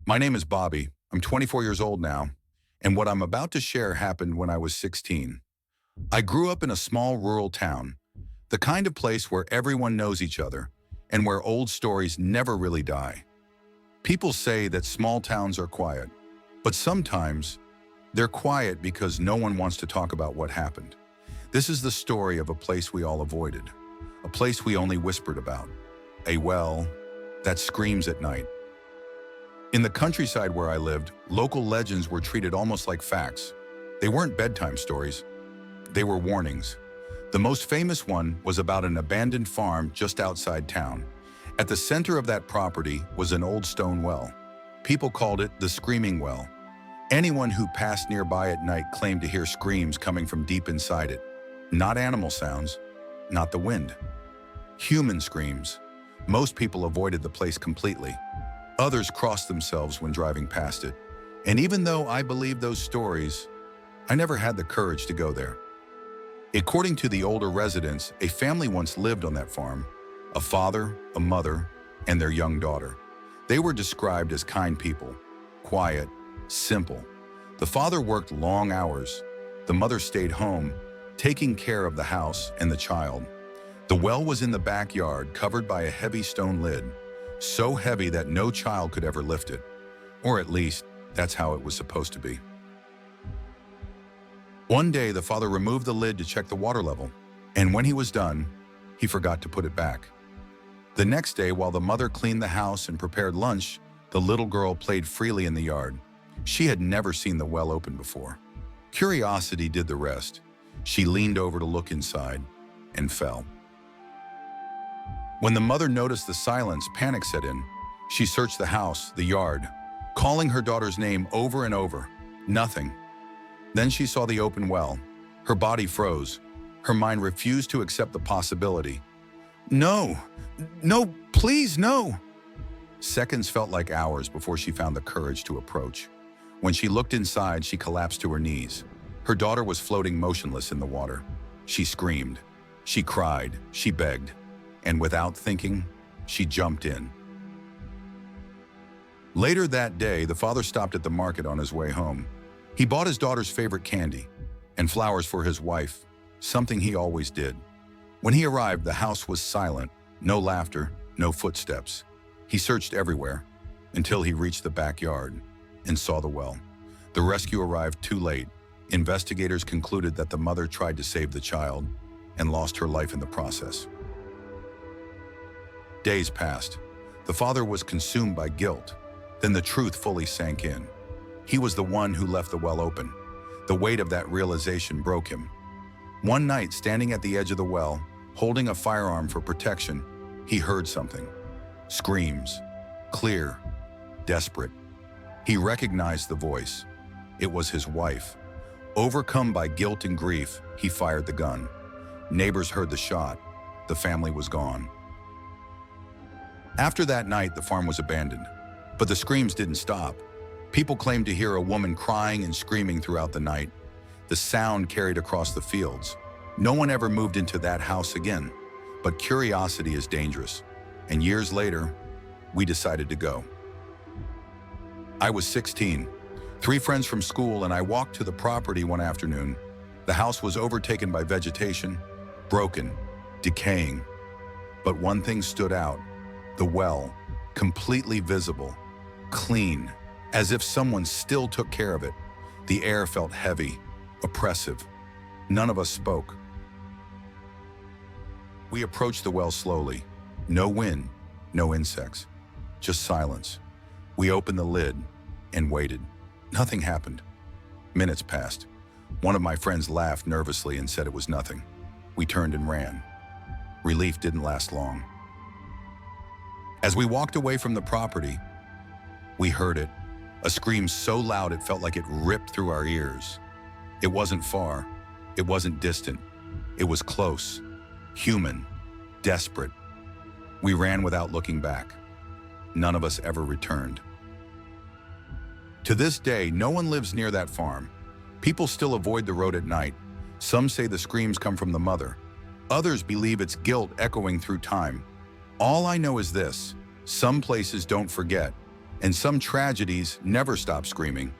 My name is Bobby. I'm 24 years old now, and what I'm about to share happened when I was 16. I grew up in a small rural town, the kind of place where everyone knows each other and where old stories never really die. People say that small towns are quiet, but sometimes they're quiet because no one wants to talk about what happened. This is the story of a place we all avoided, a place we only whispered about, a well that screams at night. In the countryside where I lived, local legends were treated almost like facts. They weren't bedtime stories, they were warnings. The most famous one was about an abandoned farm just outside town. At the center of that property was an old stone well. People called it the Screaming Well. Anyone who passed nearby at night claimed to hear screams coming from deep inside it. Not animal sounds, not the wind. Human screams. Most people avoided the place completely. Others crossed themselves when driving past it. And even though I believed those stories, I never had the courage to go there. According to the older residents, a family once lived on that farm. A father, a mother, and their young daughter. They were described as kind people, quiet, simple. The father worked long hours. The mother stayed home, taking care of the house and the child. The well was in the backyard, covered by a heavy stone lid, so heavy that no child could ever lift it. Or at least, that's how it was supposed to be. One day, the father removed the lid to check the water level, and when he was done, he forgot to put it back. The next day, while the mother cleaned the house and prepared lunch, the little girl played freely in the yard. She had never seen the well open before. Curiosity did the rest. She leaned over to look inside and fell. When the mother noticed the silence, panic set in. She searched the house, the yard, calling her daughter's name over and over. Nothing. Then she saw the open well. Her body froze. Her mind refused to accept the possibility. No, please, no. Seconds felt like hours before she found the courage to approach. When she looked inside, she collapsed to her knees. Her daughter was floating motionless in the water. She screamed. She cried. She begged. And without thinking, she jumped in. Later that day, the father stopped at the market on his way home. He bought his daughter's favorite candy and flowers for his wife, something he always did. When he arrived, the house was silent, no laughter, no footsteps. He searched everywhere until he reached the backyard and saw the well. The rescue arrived too late. Investigators concluded that the mother tried to save the child and lost her life in the process. Days passed. The father was consumed by guilt. Then the truth fully sank in. He was the one who left the well open. The weight of that realization broke him. One night, standing at the edge of the well, holding a firearm for protection, he heard something. Screams. Clear. Desperate. He recognized the voice. It was his wife. Overcome by guilt and grief, he fired the gun. Neighbors heard the shot. The family was gone. After that night, the farm was abandoned. But the screams didn't stop. People claimed to hear a woman crying and screaming throughout the night. The sound carried across the fields. No one ever moved into that house again. But curiosity is dangerous. And years later, we decided to go. I was 16. 3 friends from school and I walked to the property one afternoon. The house was overtaken by vegetation, broken, decaying. But one thing stood out. The well, completely visible, clean, as if someone still took care of it. The air felt heavy, oppressive. None of us spoke. We approached the well slowly. No wind, no insects, just silence. We opened the lid and waited. Nothing happened. Minutes passed. One of my friends laughed nervously and said it was nothing. We turned and ran. Relief didn't last long. As we walked away from the property, we heard it. A scream so loud it felt like it ripped through our ears. It wasn't far. It wasn't distant. It was close, human, desperate. We ran without looking back. None of us ever returned. To this day, no one lives near that farm. People still avoid the road at night. Some say the screams come from the mother. Others believe it's guilt echoing through time. All I know is this: some places don't forget, And some tragedies never stop screaming.